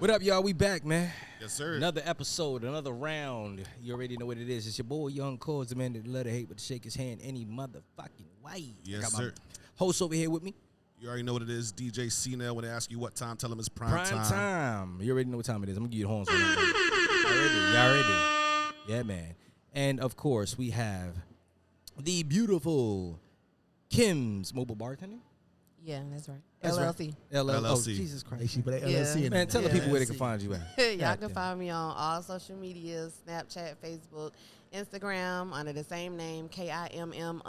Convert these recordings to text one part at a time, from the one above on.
What up, y'all? We back, man. Yes, sir. Another episode, another round. You already know what it is. It's your boy, Young Cause, the man that love to hate but to shake his hand any motherfucking way. Yes, I got sir. my host over here with me. You already know what it is. DJ Cnel. When they ask you what time, tell them it's prime time. You already know what time it is. I'm going to give you the horns. Y'all ready? Yeah, man. And, of course, we have the beautiful Kimm's Mobile Bartender. Yeah, that's right. That's LLC. Right. LLC. Oh, Jesus Christ. She put that LLC in Man, tell the people where they LLC. can find you at. Y'all can find me on all social medias, Snapchat, Facebook, Instagram, under the same name, KIMM_BADD.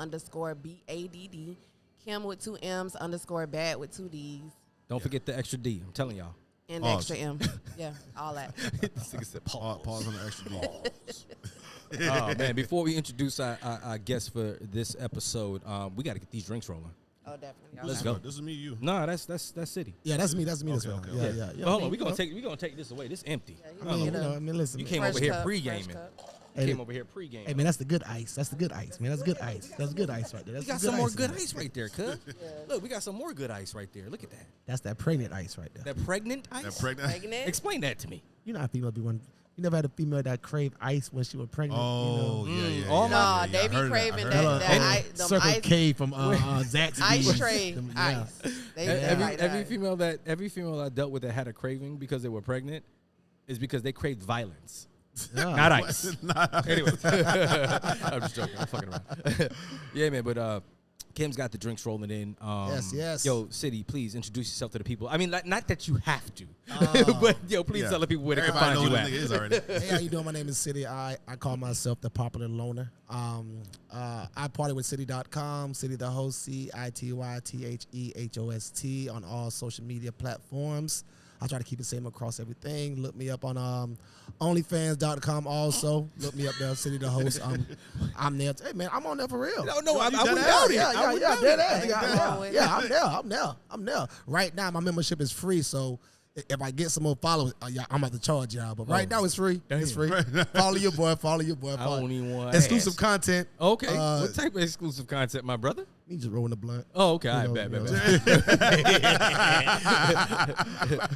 Kimm with 2 M's _bad with 2 D's. Don't forget the extra D. I'm telling y'all. And Pause. extra M. Yeah, all that. This nigga said pause. Pause on the extra D. Oh, man, before we introduce our guest for this episode, we got to get these drinks rolling. Oh, definitely. Let's go. This is me, you. No, that's City. Yeah, that's me. That's me. That's Okay, right. okay, Yeah. Well, hold on, we gonna take this away. This empty. Yeah, you can get a listen. You came fresh over here cup, pre-gaming. fresh cup. You came over here pre-gaming. Hey man, that's the good ice. That's the good ice, man. That's good ice. That's good ice right there. We That's got the some more in good there. ice right there, cuz. Look, we got some more good ice right there. Look at that. That's that pregnant ice right there. That pregnant ice? That pregnant. Pregnant? Explain that to me. You know how female be one. You never had a female that craved ice when she was pregnant. Oh, you know? yeah. Oh, No, yeah, they I be heard craving I that. heard them Circle ice- K from Zaxby's. Ice tray. Yeah. Ice. They Every female I dealt with that had a craving because they were pregnant is because they craved violence. Yeah. Not ice. Anyway, I'm just joking. I'm fucking around. Yeah, man. But Kim's got the drinks rolling in. Yes. Yo, City, please introduce yourself to the people. I mean, not that you have to, but yo, please Yeah. tell the people where they can Everybody find know you who at. this nigga is already. Hey, how you doing? My name is City. I call myself the popular loner. I party with City.com, City the host, CITYTHEHOST on all social media platforms. I try to keep it same across everything. Look me up on Onlyfans.com also. Look me up there, City the host. I'm there. Hey man, I'm on there for real. No, I you wouldn't dead doubt ass? it. I'm there. Right now, my membership is free, so if I get some more followers, I'm about to charge y'all. But right now, it's free. It's free. Follow your boy. I don't even want Exclusive ass. content. Okay, what type of exclusive content, my brother? Me just rolling the blunt. Oh, okay, I know, bet. you know.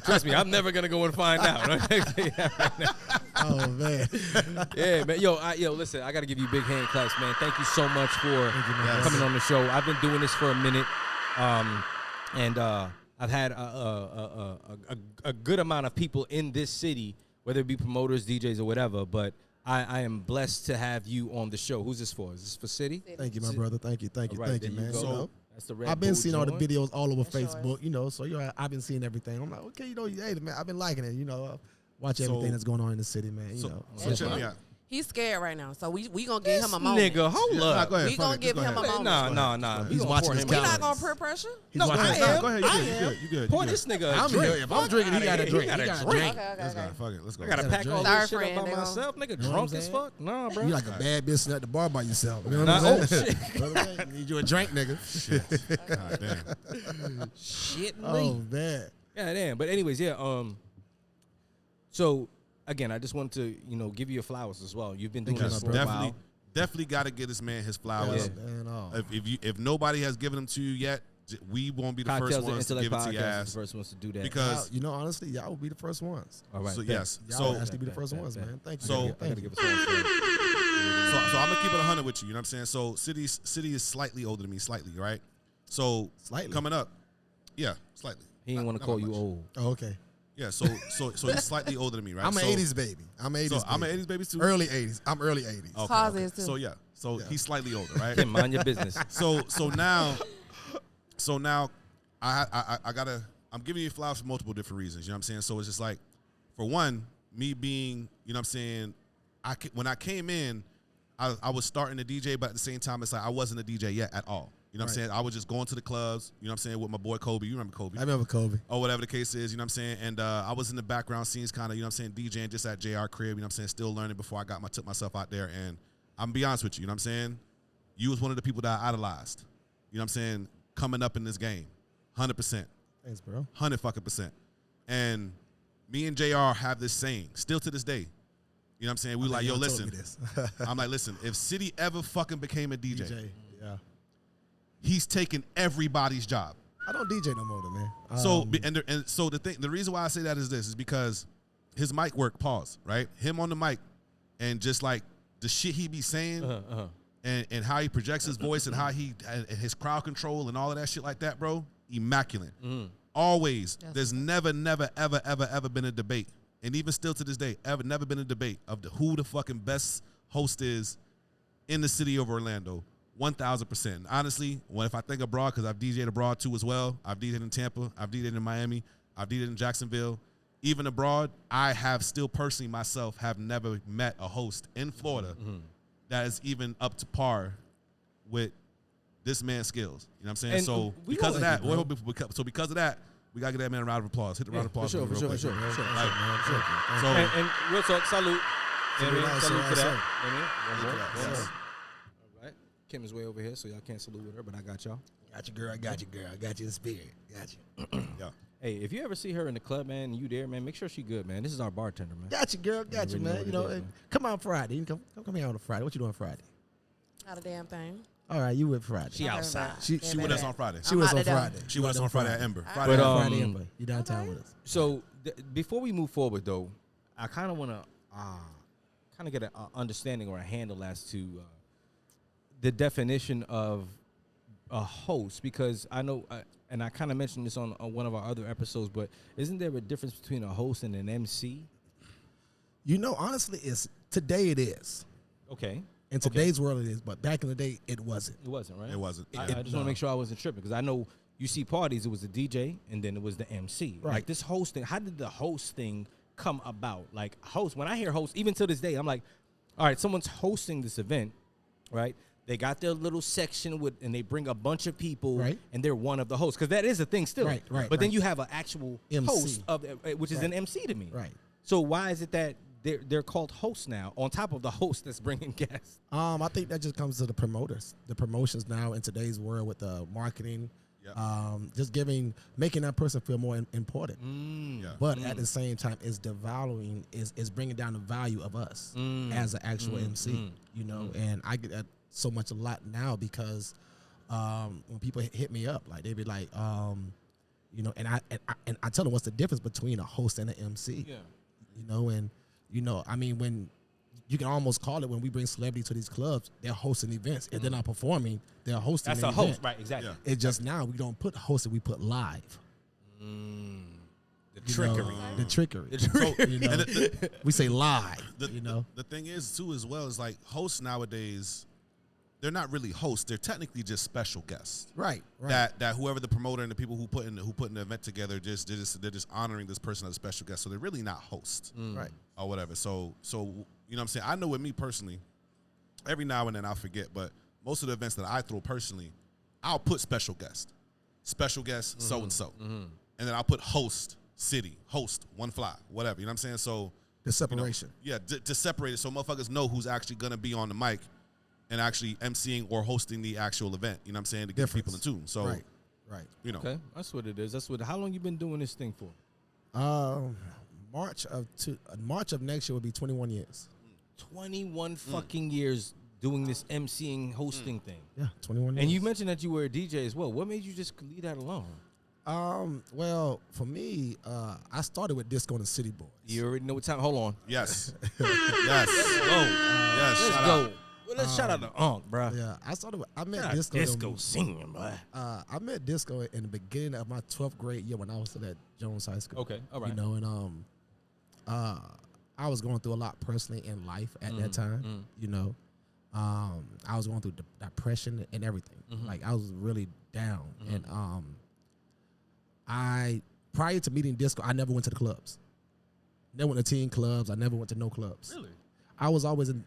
Trust me, I'm never gonna go and find out. Oh man. Yeah, man. Yo, listen, I gotta give you big hand claps, man. Thank you so much for coming on the show. I've been doing this for a minute, and I've had a good amount of people in this city, whether it be promoters, DJs, or whatever. But I am blessed to have you on the show. Who's this for? Is this for City? Thank you, my brother. Thank you, All right, man. there you go. So, That's the Red I've been Bull seeing all the joint. videos all over That's Facebook, so I've been seeing everything. I'm like, okay, hey man, I've been liking it, watch So- everything that's going on in the city, man. So Yeah. check me out. He's scared right now, so we gonna give This him a moment. nigga, hold Nah, up. go ahead. We gonna give him a moment. Nah. He's We gonna watching pour his him We in. not gonna peer pressure. He's No, watching I his- am. Go ahead. I You am. good. Pour this nigga a I'm drink. here. If I'm drinking, he got a drink. He got a Let's drink. Okay. Let's go. Fuck it. Let's go. I gotta pack all Sorry, this shit up friend, by they gonna- myself, nigga. know what Drunk I'm as saying? fuck. Nah, bro. You like a bad bitch sitting at the bar by yourself. You know Nah, what I'm oh saying? shit. Brother, need you a drink, nigga. God damn. Shit, Oh man. Yeah, damn. But anyways, yeah. So again, I just wanted to, give you your flowers as well. You've been doing Thank you, this my for a brother. while. Definitely got to get this man his flowers. Yeah. Man, oh. If nobody has given them to you yet, we won't be the first Cocktails and ones to Intellect give it to your Podcast is ass. the first ones to do that. Because Honestly, y'all will be the first ones. all right, so bet. yes, Y'all so will actually be the first bet, ones, bet. man. Thank you. So- I Thank gotta you. give it to him. So I'm gonna keep it 100 with you. You know what I'm saying? So City is slightly older than me, slightly, right? So Slightly? coming up, yeah, slightly. He didn't want to Not call by you much. old. Oh, okay. Yeah, so he's slightly older than me, right? I'm an So- 80s baby. I'm an 80s So baby. I'm an 80s baby too. Early 80s. I'm early 80s. Okay, Pause okay. is too. So yeah, he's slightly older, right? Kim, mind your business. So now I'm giving you flowers for multiple different reasons. You know what I'm saying? So it's just like, for one, me being, you know what I'm saying, when I came in, I was starting to DJ, but at the same time, it's like I wasn't a DJ yet at all. You know what I'm saying? I was just going to the clubs, you know what I'm saying, with my boy Kobe. You remember Kobe? I remember Kobe. Or whatever the case is, you know what I'm saying? And I was in the background scenes kind of, you know what I'm saying, DJing just at JR crib, you know what I'm saying, still learning before I took myself out there. And I'm gonna be honest with you, you know what I'm saying? You was one of the people that I idolized, you know what I'm saying, coming up in this game, 100%. Thanks, bro. 100%. And me and JR have this saying, still to this day. You know what I'm saying? We like, yo, Y'all told listen. me this. I'm like, listen, if City ever fucking became a DJ, Yeah. he's taking everybody's job. I don't DJ no more, though, man. So the reason why I say that is this is because his mic work pause, right? Him on the mic and just like the shit he be saying and how he projects his voice and how and his crowd control and all of that shit like that, bro, immaculate. Always. There's never, ever been a debate. And even still to this day, never been a debate of who the fucking best host is in the city of Orlando. 1,000%. Honestly, if I think abroad, because I've DJed abroad too as well. I've DJed in Tampa. I've DJed in Miami. I've DJed in Jacksonville. Even abroad, I have still personally myself have never met a host in Florida that is even up to par with this man's skills. You know what I'm saying? And so because of that, because of that, we gotta give that man a round of applause. Hit the round of applause. For sure. So, And real talk, salute. Salute for that. One more. All right. Kimm is way over here, so y'all can't salute with her, but I got y'all. Got you, girl. I got you, girl. I got you in spirit. Got you. Yeah. Hey, if you ever see her in the club, man, and you there, man, make sure she good, man. This is our bartender, man. Got you, girl. Got you, man. You know, come out Friday. You can come here on a Friday. What you doing Friday? Not a damn thing. All right, you with Friday. She outside. She with us on Friday. She was on Friday. She was on Friday at Ember. But, Friday Ember. You downtown with us. So before we move forward, though, I kind of want to get an understanding or a handle as to the definition of a host, because I know, and I kind of mentioned this on one of our other episodes, but isn't there a difference between a host and an MC? You know, honestly, today it is. Okay. In today's world, it is, but back in the day, it wasn't. It wasn't, right? It wasn't. I just want to make sure I wasn't tripping, because I know you see parties, it was the DJ, and then it was the MC. Right. Like this hosting, how did the host thing come about? Like host, when I hear host, even to this day, I'm like, all right, someone's hosting this event, right? They got their little section and they bring a bunch of people, right, and they're one of the hosts, because that is a thing still. Right. But then you have an actual MC. host of, which is an MC to me. Right. So why is it that they're called hosts now, on top of the host that's bringing guests? I think that just comes to the promoters, the promotions now in today's world with the marketing, just making that person feel more important. But at the same time, it's devaluing, is bringing down the value of us as an actual MC. You know, and I get that so much a lot now because when people hit me up, like they be like, you know, and I tell them what's the difference between a host and an MC. Yeah. You know, and you know, I mean, when you can almost call it when we bring celebrities to these clubs, they're hosting events. If they're not performing, they're hosting. That's a host, right? Exactly. Yeah. It's just now we don't put hosting, we put live. The trickery. The trickery. So, you know, we say live. You know, the thing is too as well is like hosts nowadays, they're not really hosts. They're technically just special guests. Right. That whoever the promoter and the people who put in the event together they're just honoring this person as a special guest. So they're really not hosts. Right. Or whatever. So you know what I'm saying? I know with me personally, every now and then I'll forget, but most of the events that I throw personally, I'll put special guest so and so. And then I'll put host city, host one fly, whatever. You know what I'm saying? So the separation. You know, to separate it so motherfuckers know who's actually gonna be on the mic and actually MCing or hosting the actual event, you know what I'm saying, to get people in tune. So, right. You know. Okay, that's what it is. How long you been doing this thing for? March of next year will be 21 years. 21 fucking years doing this MCing, hosting thing. Yeah, 21 years. And you mentioned that you were a DJ as well. What made you just leave that alone? Well, for me, I started with Disco and the City Boys. You already know what time. Hold on. Yes. Let's go. Well, let's shout out to Unc, bro. Yeah, I met Disco. Disco singing, boy. I met Disco in the beginning of my 12th grade year when I was at Jones High School. Okay, all right. You know, and I was going through a lot personally in life at that time. You know, I was going through depression and everything. Like I was really down, and prior to meeting Disco, I never went to the clubs. Never went to teen clubs. I never went to no clubs. Really? I was an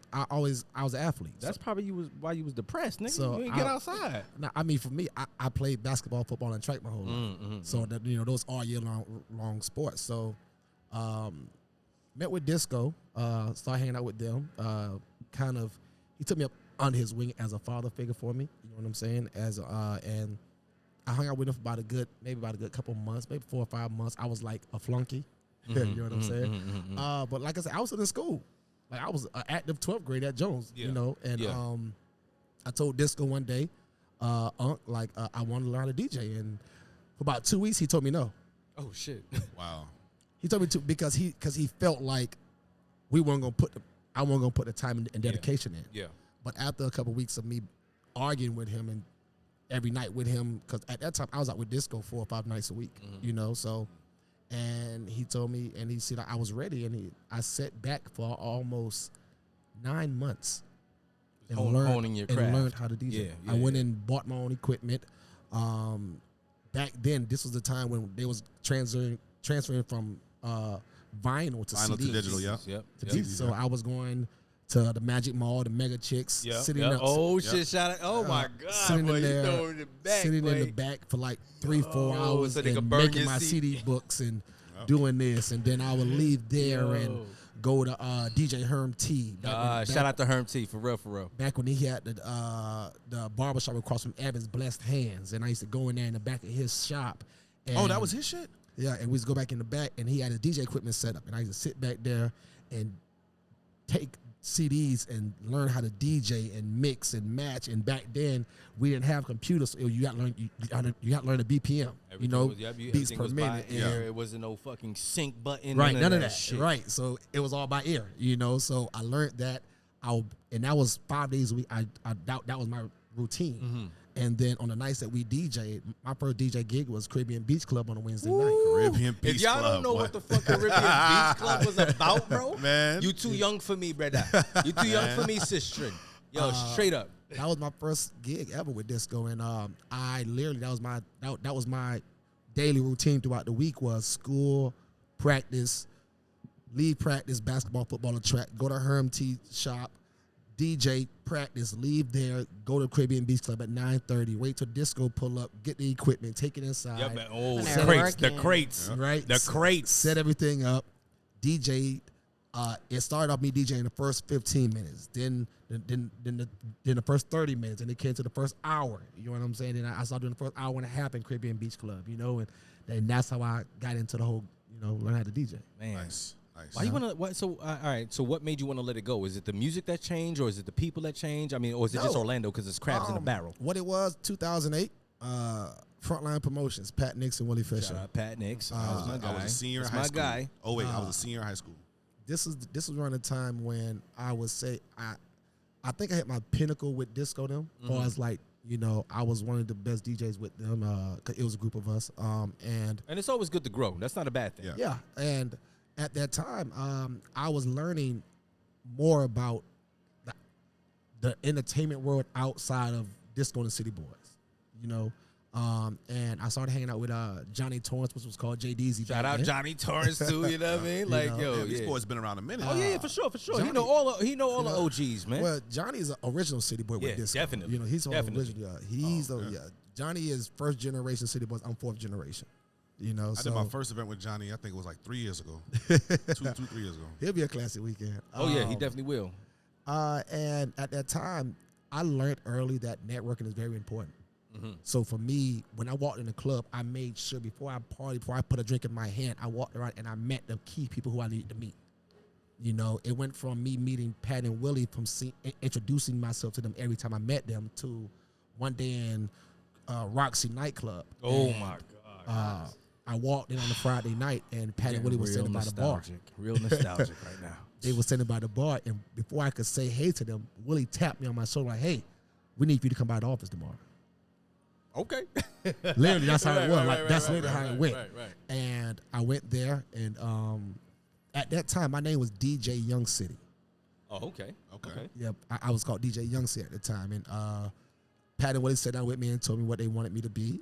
athlete. That's probably why you was depressed, nigga. So you didn't get outside. Nah, I mean, for me, I played basketball, football, and track my whole life. So that, you know, those all year long sports. So, met with Disco, started hanging out with them. He took me up under his wing as a father figure for me. You know what I'm saying? And I hung out with him for about a good couple months, maybe 4 or 5 months. I was like a flunky. You know what I'm saying? But like I said, I was in school. Like I was an active 12th grade at Jones, you know, and I told Disco one day, I want to learn how to DJ, and For about 2 weeks, he told me no. Oh shit. Wow. He told me to because he felt like I wasn't gonna put the time and dedication in. Yeah. But after a couple of weeks of me arguing with him and every night with him, because at that time I was out with Disco 4 or 5 nights a week, you know. So, and he told me, and he said I was ready, and I sat back for almost 9 months and honing your craft. learned how to DJ. I went and bought my own equipment. Back then, this was the time when they was transferring from vinyl to Vinyl CDs. to digital, yeah. Yep. So I was going to the Magic Mall, the Mega Chicks, sitting up. Oh shit! Shout out! Oh my God! Sitting Boy, in there, you know in the back, sitting in boy. the back for like 3-4 hours so they could and burn making your my CD. CD books and doing this, and then I would leave there and go to DJ Herm T. Shout out to Herm T. For real. Back when he had the barbershop across from Evans Blessed Hands, and I used to go in there in the back of his shop. And that was his shit? Yeah, and we used to go back in the back, and he had his DJ equipment set up, and I used to sit back there and take CDs and learn how to DJ and mix and match. And back then, we didn't have computers, so you got to learn. You got to learn the BPM. Beats per minute. It wasn't no fucking sync button. Right, none of that. Shit. Right, so it was all by ear. So I learned that. And that was 5 days a week. That was my routine. Mm-hmm. And then on the nights that we DJ'd, my first DJ gig was Caribbean Beach Club on a Wednesday night. Caribbean Beach If y'all Club, don't know what the fuck Caribbean Beach Club was about, bro, man, you too young for me, brother. You too young for me, sister. Yo, straight up. That was my first gig ever with disco, and I literally that was my daily routine throughout the week was school, practice, leave practice, basketball, football, and track, go to Herm T shop, DJ, practice, leave there, go to Caribbean Beach Club at 9:30, wait till disco pull up, get the equipment, take it inside. Yep, man. The crates. Right? The crates. Set everything up, DJ. It started off me DJing the first 15 minutes, then the first 30 minutes, and it came to the first hour. You know what I'm saying? Then I started doing the first hour and a half in Caribbean Beach Club, and that's how I got into the whole, learn how to DJ. Man. Nice. Why you wanna? So all right. So what made you want to let it go? Is it the music that changed, or is it the people that changed? I mean, or is it just Orlando because it's crabs in a barrel? What it was, 2008, Frontline Promotions, Pat Nix and Willie Fisher. Shout out Pat Nix. That was my guy. I was a senior in high my school. guy. Oh wait, I was a senior in high school. This was around the time when I would say I think I hit my pinnacle with disco them. Or I was like, I was one of the best DJs with them. 'Cause it was a group of us. And it's always good to grow. That's not a bad thing. Yeah. And at that time, I was learning more about the entertainment world outside of disco and the City Boys, and I started hanging out with Johnny Torrance, which was called JDZ. Shout out Johnny Torrance too. You know what I mean? Like, These boys been around a minute. Oh yeah, for sure. Johnny, He know all the OGs, man. Well, Johnny is an original City Boy with disco. Definitely. He's original. Johnny is first generation City Boys. I'm fourth generation. I did my first event with Johnny. I think it was like 3 years ago. 3 years ago. He'll be a classic weekend. Oh yeah, he definitely will. And at that time, I learned early that networking is very important. So for me, when I walked in the club, I made sure before I put a drink in my hand, I walked around and I met the key people who I needed to meet. It went from me meeting Pat and Willie, from introducing myself to them every time I met them, to one day in Roxy nightclub. Oh my God. I walked in on a Friday night, and Pat and Willie was standing by the bar. Real nostalgic right now. They were standing by the bar, and before I could say hey to them, Willie tapped me on my shoulder like, "Hey, we need you to come by the office tomorrow." Okay. Literally, that's how it was. That's literally how it went. Right. And I went there, and at that time, my name was DJ YoungC.a.u.s.e. Oh, okay. Yep, I was called DJ YoungC.a.u.s.e. at the time, and Pat and Willie sat down with me and told me what they wanted me to be.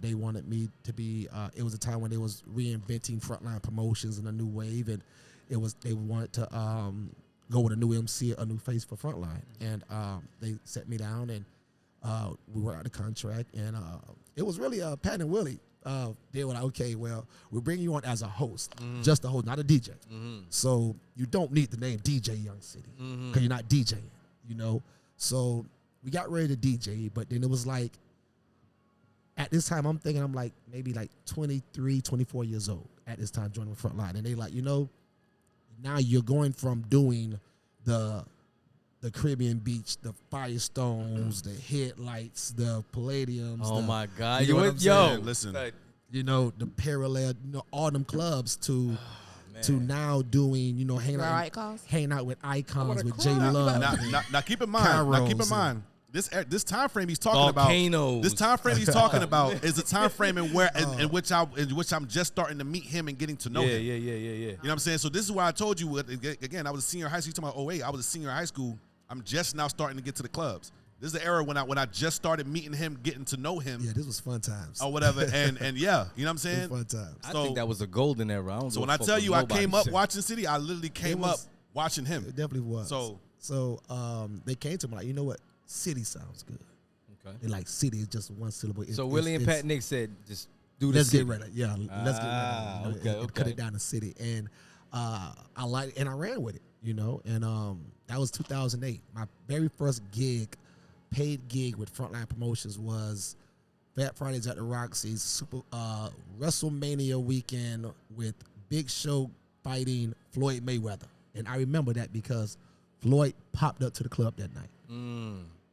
They wanted me to be. It was a time when they was reinventing Frontline Promotions in a new wave, and they wanted to go with a new MC, a new face for Frontline, and they set me down and. We were out of contract, and it was really Pat and Willie. They were like, okay, well, we're bringing you on as a host, just a host, not a DJ. So you don't need the name DJ YoungC.a.u.s.e. because you're not DJing, So we got ready to DJ, but then it was like, at this time, I'm like maybe like 23, 24 years old at this time joining the Frontline, and they like, now you're going from doing the Caribbean Beach, the Firestones, the Headlights, the Palladiums. Oh my God! You know what I'm saying? Listen, you know, the parallel, you know, all them clubs to now doing, you know, hanging out with icons with J Love. Now keep in mind. This time frame he's talking about. This time frame he's talking about is a time frame in which I'm just starting to meet him and getting to know him. Yeah. You know what I'm saying? So this is why I told you again. I was a senior in high school. You're talking about 08. I was a senior in high school. I'm just now starting to get to the clubs. This is the era when I just started meeting him, getting to know him. Yeah, this was fun times. Or whatever. And yeah, you know what I'm saying? Fun times. I think that was a golden era. So when I tell you I came up watching City, I literally came up watching him. It definitely was. So they came to me like, you know what? City sounds good. Okay. They like City is just one syllable. So Willie and Pat Nick said, just do the let's City. get rid of it. Yeah, let's get rid of it. Okay. Cut it down to City. And I ran with it, you know. And that was 2008. My very first paid gig with Frontline Promotions was Fat Fridays at the Roxy's Super WrestleMania weekend with Big Show fighting Floyd Mayweather. And I remember that because Floyd popped up to the club that night.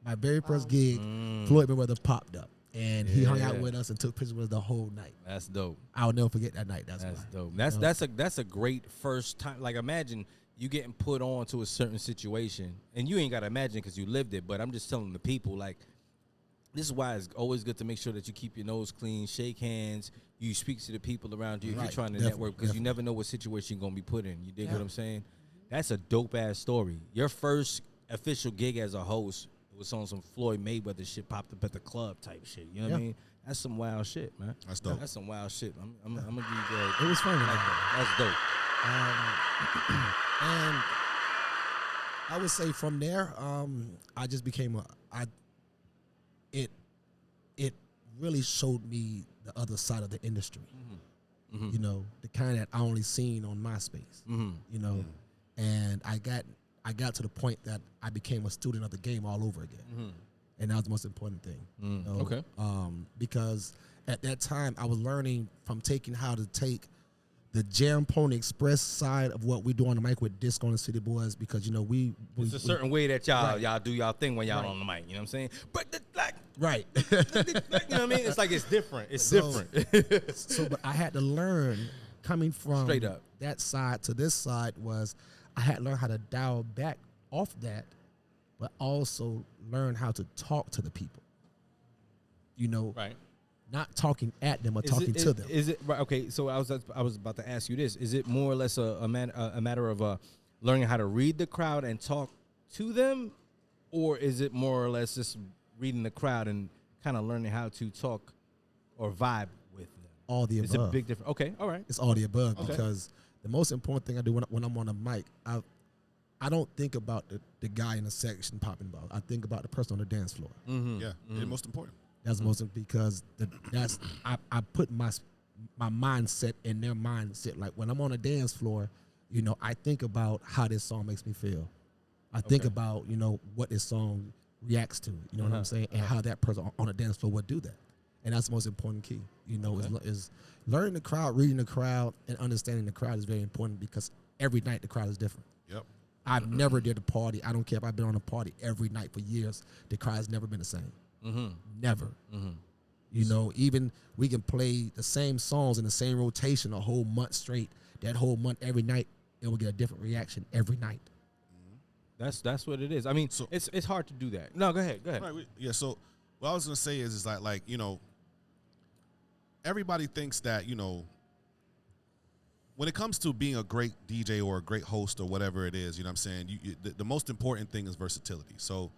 My very first gig, Floyd Mayweather popped up. And he hung out with us and took pictures with us the whole night. That's dope. I'll never forget that night. That's dope. That's a great first time. Like, imagine you getting put on to a certain situation, and you ain't got to imagine because you lived it, but I'm just telling the people, like, this is why it's always good to make sure that you keep your nose clean, shake hands, you speak to the people around you if you're trying to network, because you never know what situation you're going to be put in. You dig what I'm saying? That's a dope-ass story. Your first official gig as a host was on some Floyd Mayweather shit, popped up at the club type shit. You know what I mean? That's some wild shit, man. That's dope. That's some wild shit. I'm going to give you that. It was fun. That's dope. And I would say from there, I just became it really showed me the other side of the industry. You know, the kind that I only seen on MySpace. You know, and I got to the point that I became a student of the game all over again. And that was the most important thing. You know? Okay. Because at that time I was learning from taking how to take the Jam Pony Express side of what we do on the mic with Disco and City Boys, because you know it's a certain way that y'all do y'all thing when y'all on the mic. You know what I'm saying? But right. You know what I mean? It's like it's different. It's different. So, but I had to learn coming from Straight up that side to this side was I had to learn how to dial back off that, but also learn how to talk to the people. You know, right. Not talking at them or talking to them. Is it right? Okay, so I was about to ask you this: is it more or less a matter of learning how to read the crowd and talk to them, or is it more or less just reading the crowd and kind of learning how to talk or vibe with them? All the above. It's a big difference. Okay, all right. It's all the above because the most important thing I do when I'm on a mic, I don't think about the guy in the section popping ball. I think about the person on the dance floor. Yeah, the most important. That's most because I put my mindset in their mindset. Like when I'm on a dance floor, you know, I think about how this song makes me feel. I think about, you know, what this song reacts to. You know what I'm saying, and how that person on a dance floor would do that. And that's the most important key. You know, is learning the crowd, reading the crowd, and understanding the crowd is very important because every night the crowd is different. Yep. I've never did a party. I don't care if I've been on a party every night for years. The crowd has never been the same. Never. You know, even we can play the same songs in the same rotation a whole month straight. That whole month, every night, it will get a different reaction every night. That's what it is. I mean, so, it's hard to do that. No, go ahead. Right, yeah. So what I was gonna say is like you know, everybody thinks that, you know, when it comes to being a great DJ or a great host or whatever it is, you know what I'm saying, the most important thing is versatility. So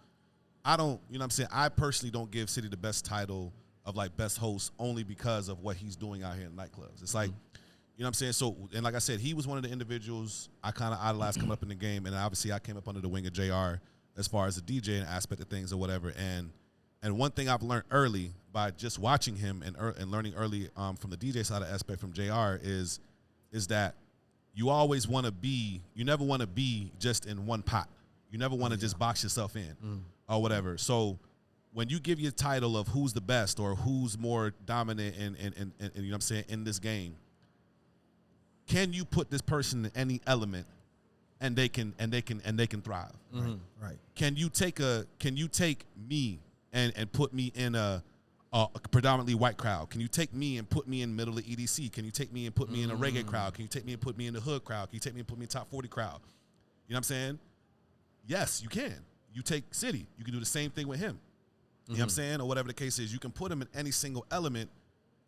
I don't, you know what I'm saying, I personally don't give City the best title of like best host only because of what he's doing out here in nightclubs. It's like, you know what I'm saying? So, and like I said, he was one of the individuals I kind of idolized coming up in the game, and obviously I came up under the wing of JR as far as the DJing aspect of things or whatever. And one thing I've learned early by just watching him and learning early from the DJ side of aspect from JR is that you always want to be, you never want to be just in one pot. You never want to just box yourself in or whatever. So when you give your title of who's the best or who's more dominant and you know what I'm saying, in this game, can you put this person in any element and they can thrive? Right. Can you take me and put me in a a predominantly white crowd? Can you take me and put me in middle of EDC? Can you take me and put me in a reggae crowd? Can you take me and put me in the hood crowd? Can you take me and put me in top 40 crowd? You know what I'm saying? Yes, you can. You take City. You can do the same thing with him. You know what I'm saying? Or whatever the case is. You can put him in any single element,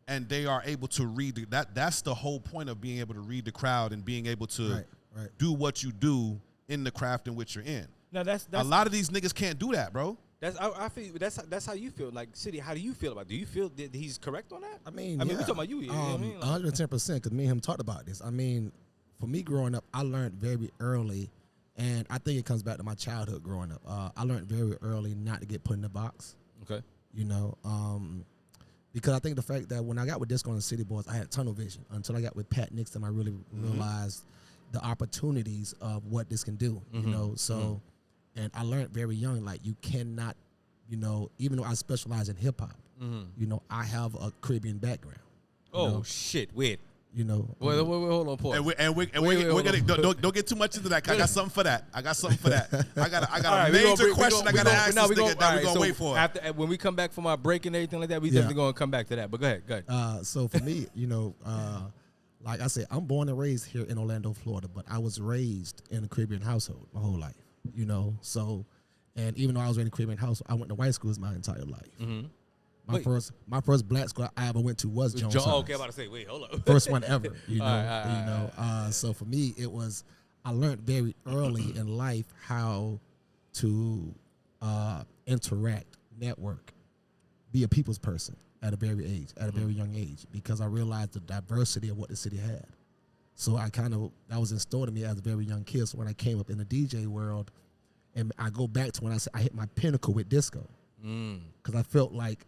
and they are able to read that. That's the whole point of being able to read the crowd and being able to do what you do in the craft in which you're in. Now that's a lot of these niggas can't do that, bro. I feel that's how you feel. Like, City, how do you feel about it? Do you feel that he's correct on that? I mean, we talking about you. You know what I mean? 110%, because me and him talked about this. I mean, for me growing up, I learned very early, and I think it comes back to my childhood growing up. I learned very early not to get put in the box. Okay. You know, because I think the fact that when I got with Disco and the City Boys, I had tunnel vision. Until I got with Pat Nixon, I really realized the opportunities of what this can do, you know. So, and I learned very young, like, you cannot, you know, even though I specialize in hip hop, you know, I have a Caribbean background. Oh, know? Shit, weird. You know, wait, hold on, pause. And we're gonna don't get too much into that. 'Cause I got something for that. I got a major question I gotta ask this nigga that we're gonna wait for. After, when we come back from our break and everything like that, we definitely gonna come back to that. But go ahead. So for me, you know, like I said, I'm born and raised here in Orlando, Florida, but I was raised in a Caribbean household my whole life. You know, so, and even though I was in a Caribbean household, I went to white schools my entire life. My first black school I ever went to was Jones. Okay, I'm about to say, wait, hold up. First one ever, you know. So for me, it was, I learned very early in life how to interact, network, be a people's person at a very young age, because I realized the diversity of what the city had. So that was installed in me as a very young kid. So when I came up in the DJ world, and I go back to when I said I hit my pinnacle with disco, because I felt like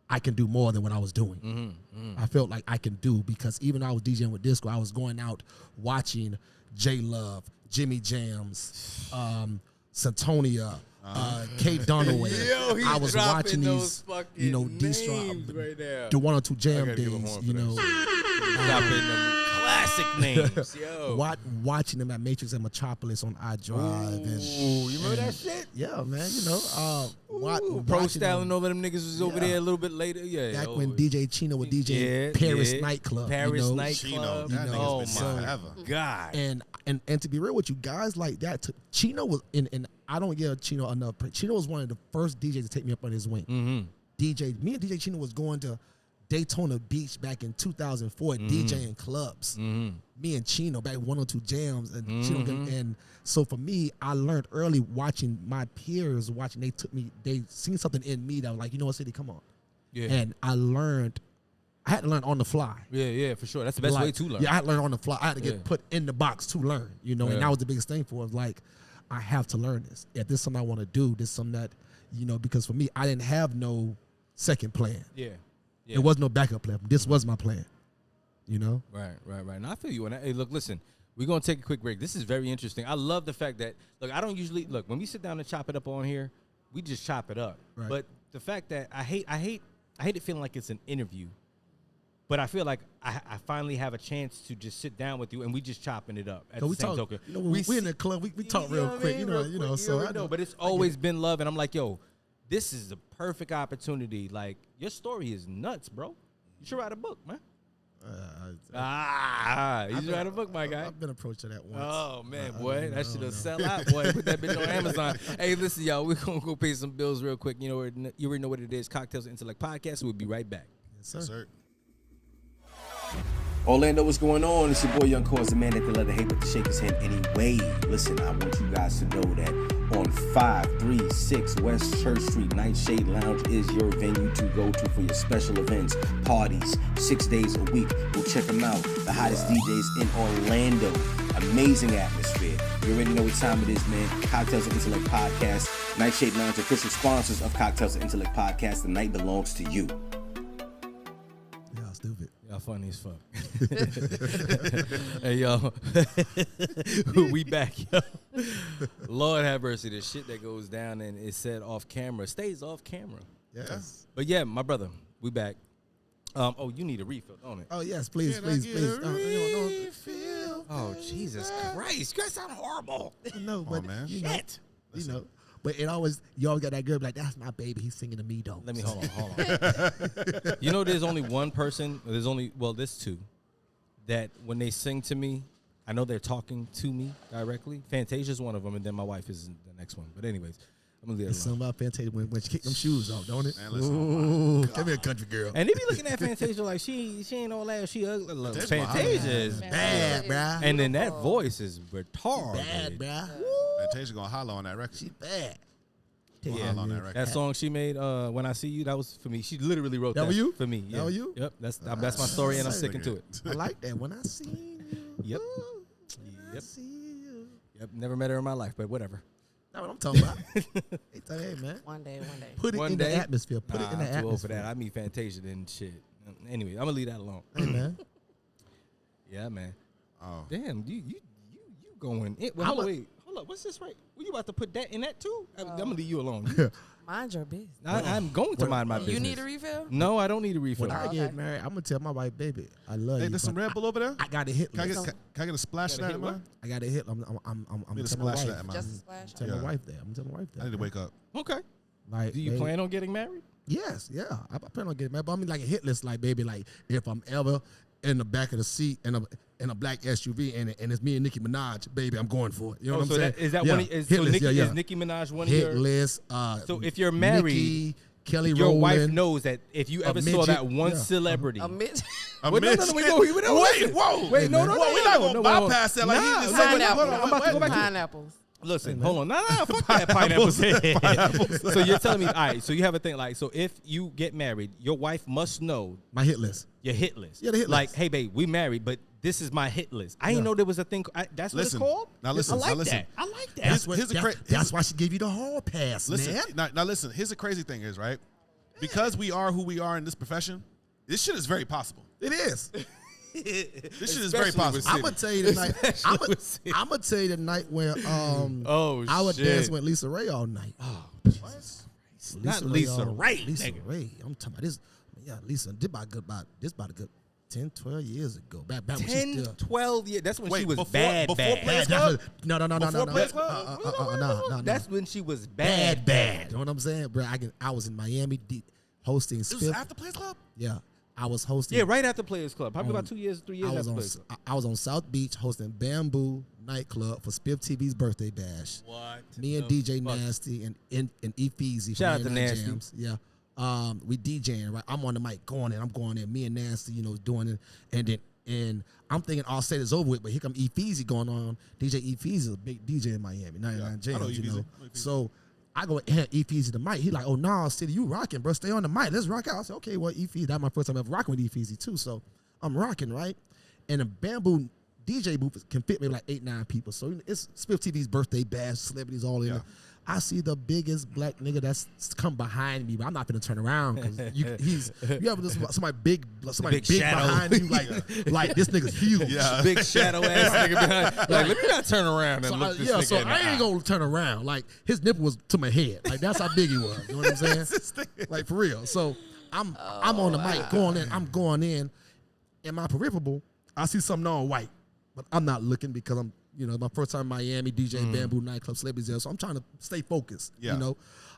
I can do more than what I was doing. I felt like I can do, because even though I was DJing with disco, I was going out watching J Love, Jimmy Jams, Santonia, Kate Dunaway. I was watching these, you know, right there. the 1 or 2 jam days, you know. Dropping them classic names, yo. Watching them at Matrix and Metropolis on iDrive. Ooh, you remember that shit? Yeah, man, you know. Pro Style and all of them niggas was over there a little bit later. Yeah, back when DJ Chino would DJ Paris Nightclub. Chino, Nightclub. that nigga's been forever. God. And to be real with you, guys like that, Chino was, and I don't give Chino enough. Chino was one of the first DJs to take me up on his wing. Me and DJ Chino was going to Daytona Beach back in 2004, DJing clubs. Me and Chino back 1 or 2 jams, and Chino, and so for me, I learned early watching my peers watching. They seen something in me that was like, you know what, City, come on. Yeah. And I had to learn on the fly. Yeah, for sure. That's the best way to learn. Yeah, I had to learn on the fly. I had to get put in the box to learn, you know, and that was the biggest thing for us. Like, I have to learn this. If this is something I want to do, this is something that, you know, because for me, I didn't have no second plan. Yeah. There was no backup plan. This was my plan, you know? Right. And I feel you on that. Hey, look, listen, we're going to take a quick break. This is very interesting. I love the fact that, look, I don't usually, when we sit down and chop it up on here, we just chop it up. Right. But the fact that I hate it feeling like it's an interview, but I feel like I finally have a chance to just sit down with you and we just chopping it up at the same token. You know, we in the club, we talk real quick, you know, so I know. But it's always been love, and I'm like, yo, this is the perfect opportunity. Like, your story is nuts, bro. You should write a book, man. You should write a book, my guy. I've been approached to that once. Oh, man, boy. That should have sell out, boy. Put that bitch on Amazon. Hey, listen, y'all. We're going to go pay some bills real quick. You already know what it is. Cocktails and Intellect Podcast. We'll be right back. Yes, sir. Orlando, what's going on? It's your boy Young Cause, the man that they let the hate but to shake his hand anyway. Listen, I want you guys to know that on 536 West Church Street, Nightshade Lounge is your venue to go to for your special events, parties, 6 days a week. Go check them out. The hottest DJs in Orlando. Amazing atmosphere. You already know what time it is, man. Cocktails and Intellect Podcast. Nightshade Lounge, official sponsors of Cocktails and Intellect Podcast. The night belongs to you. Y'all stupid. Y'all funny as fuck. Hey, yo. We back, yo. Lord have mercy. The shit that goes down and is said off camera stays off camera. Yes. But yeah, my brother, we back. You need a refill, don't it? Oh, yes, please. Oh, Jesus Christ. You guys sound horrible. No, but man. you know, But it always, you always got that girl be like, that's my baby. He's singing to me, though. Let me hold on. You know, there's only one person. There's two that when they sing to me, I know they're talking to me directly. Fantasia's one of them, and then my wife is the next one. But anyways, I'm gonna leave it It's something about Fantasia when she kicked them shoes off, don't it? Man, listen, Ooh, give me a country girl. And they be looking at Fantasia like she ain't all that. She ugly. Look, That's Fantasia is Bad, bruh. and then that voice is retarded. Bad, bruh. Fantasia gonna holler on that record. She bad. Gonna holler on that record. That song she made, "When I See You," that was for me. She literally wrote that for you? For me. Yeah. That was you? Yep. That's my story, and I'm sticking to it. I like that. When I see you. Yep. I see you. Yep. Never met her in my life, but whatever. That's what I'm talking about. Hey, man. One day. Put it One in day? the atmosphere. Put it in the I'm too old for atmosphere. that. I meet Fantasia, then shit. Anyway, I'm gonna leave that alone. Hey, man. Yeah, man. Oh, Damn, you going? Well, hold up. What's this right? Were you about to put that in that too? I'm gonna leave you alone. Mind your business. I'm going to mind my business. You need a refill? No, I don't need a refill. When I get married, I'm going to tell my wife, baby, I love hey, you. there's some but Red Bull over there. I got a hit Can I list. get a splash of that in mine? I got a hit. I'm Need a telling my splash of wife. that in mine. Just a splash. Tell Yeah. my wife that. I'm telling my wife that. I need to wake up. Okay. Like, Do you baby, plan on getting married? Yes, yeah. I plan on getting married. But I mean, like a hit list, like, baby, like, if I'm ever in the back of the seat in a black SUV and it's me and Nicki Minaj, baby, I'm going for it. You know what I'm saying? Is that yeah. one? Is Hit list, Is Nicki Minaj one of hit your? list. So if you're married, Nicki, Kelly your Rowland, wife knows that if you ever saw midget, that one yeah. celebrity. A midget. A Wait, no, midget. we go. Wait, whoa. Wait, no, Whoa, we're not gonna bypass that. Like, Nah, he just no, said, wait, Pineapple. hold on, I'm about to go back to it. Pineapples. Listen, hold on. No, fuck that pineapples. So you're telling me, all right, so you have a thing like, so if you get married, your wife must know my hit list. your hit list. Yeah, the hit like, list. hey, babe, we married, but this is my hit list. I didn't know there was a thing. That's what Listen. it's called? Now listen, I like now listen. that. I like that. That's why she gave you the hall pass, Listen, man. now listen. Here's the crazy thing is, right? Because we are who we are in this profession, this shit is very possible. It is. This shit is very possible. I'm gonna tell you the night. I'm gonna tell you the night where Oh, I would shit. dance with Lisa Ray all night. Not Lisa all- Ray, Lisa nigga. Ray. I'm talking about this. Yeah, Lisa. This about a good 10, 12 years ago. Back when she 10, still. 12 years. That's when Wait, she was before- bad, before bad. Players Bad, Club? no. Before Players No. That's when she was bad, Bad. You know what I'm saying, bro? I was in Miami hosting. It was Spiff. after Players Club? Yeah, I was hosting. Yeah, right after Players Club. Probably about 2 years, 3 years I was after on Players Club. I was on South Beach hosting Bamboo nightclub for Spiff TV's birthday bash. What? Me and DJ Nasty and Efeezy. Shout out to from Nasty. Jams. Yeah. We DJing, right? I'm on the mic going in. I'm going in. Me and Nasty, doing it. And I'm thinking all set is over with, but here come Efeezy going on. DJ Efeezy is a big DJ in Miami, 99 I know Jams, Efeezy. So I go hand Efeezy the mic. He like, oh, nah, City, you rocking, bro. Stay on the mic. Let's rock out. I said, okay, well, Efeezy, that's my first time ever rocking with Efeezy, too. So I'm rocking, right? And the Bamboo DJ booth can fit maybe like 8, 9 people. So it's Spiff TV's birthday bash, celebrities all in there. I see the biggest black nigga that's come behind me, but I'm not gonna turn around because you ever just somebody big shadow. behind you, like this nigga's huge. Yeah. Big shadow ass nigga behind. Like, let me not turn around and So look this nigga so in the I ain't eye. gonna turn around. Like his nipple was to my head. Like that's how big he was. You know what I'm saying? Like for real. So I'm on the mic going in. I'm going in. In my peripheral, I see something all white, but I'm not looking because I'm. My first time in Miami, DJing Bamboo nightclub, celebrities there. So I'm trying to stay focused. Yeah.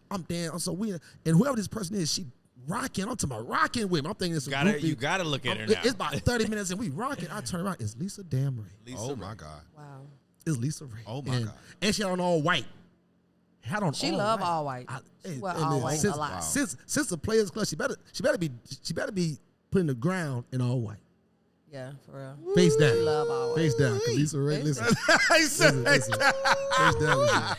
I'm dancing. So and whoever this person is, she rocking. I'm talking about rocking with me. I'm thinking it's a groupie. You gotta look at her now. It's about 30 minutes and we rocking. I turn around. It's Lisa Damn Ray. Oh, my God. Wow. It's Lisa Ray. Oh, my God. And she had on all white. She love all white. She wear all white a lot. Since the Players Club, she better be put in the ground in all white. Yeah, for real. Face down. She love all white. Face down. Cause Lisa Ray, listen. He said, Listen. Face down. Listen.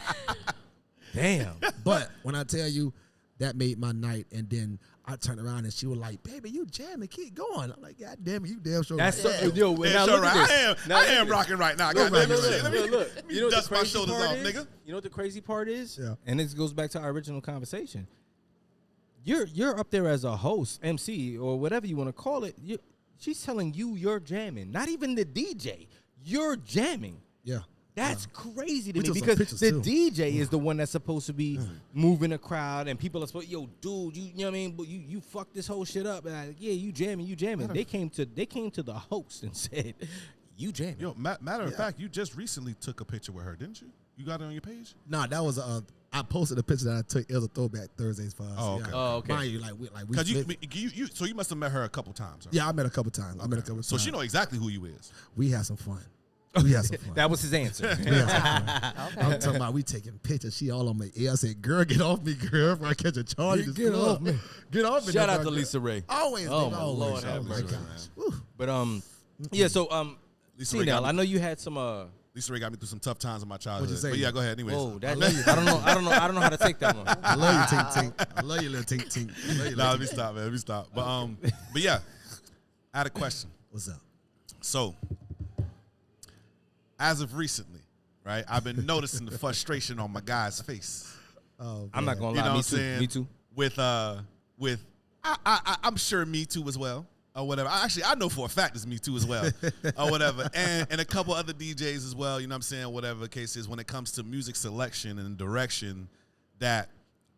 Damn. But when I tell you that made my night, and then I turned around and she was like, "Baby, you jamming? Keep going." I'm like, "God damn it, you damn sure." That's right." so, yo. Yeah, Now sure look at right. this. I am rocking right now. Look, Goddamn look, shit. Let me Look. You know what dust the my crazy shoulders part off, is? nigga. You know what the crazy part is? Yeah. And this goes back to our original conversation. You're up there as a host, MC, or whatever you want to call it. She's telling you you're jamming. Not even the DJ. You're jamming. Yeah. That's crazy to We me took some because pictures, the too. DJ is the one that's supposed to be moving the crowd, and people are supposed, yo, dude, you know what I mean? But you fucked this whole shit up. And like, yeah, you jamming. They came to the host and said, you jamming. Yo, matter of fact, you just recently took a picture with her, didn't you? You got it on your page? Nah, that was I posted a picture that I took. It was a throwback Thursdays for us. Oh, okay. Yeah. Oh, okay. Mind you, we Because so you must have met her a couple times. Right? Yeah, I met a couple times. So she know exactly who you is. We had some fun. We had some fun. That was his answer. We had some fun. Okay. I'm talking about we taking pictures. She all on my ear. I said, "Girl, get off me, girl! If I catch a charge, Get off me. Get off me!" Shout out girl. to Lisa Ray. Always, Oh, baby, my always. Lord have Oh, my mercy, gosh. Woo. But yeah. So Lisa Ray got Cnel, me- I know you had some Lisa Ray got me through some tough times in my childhood. What'd you say? But yeah, go ahead. Anyways. Whoa, that, love you. I don't know how to take that one. I love you, Tink Tink. I love you, little Tink Tink. I love you, Nah, little let me Tink. stop, man. Let me stop. But yeah, I had a question. What's up? So, as of recently, right, I've been noticing the frustration on my guy's face. Oh, I'm not gonna You lie. know Me what I'm too. saying? Me too. With I'm sure Me Too as well, or whatever. I know for a fact it's Me Too as well, or whatever, and a couple other DJs as well. You know what I'm saying? Whatever the case is, when it comes to music selection and direction, that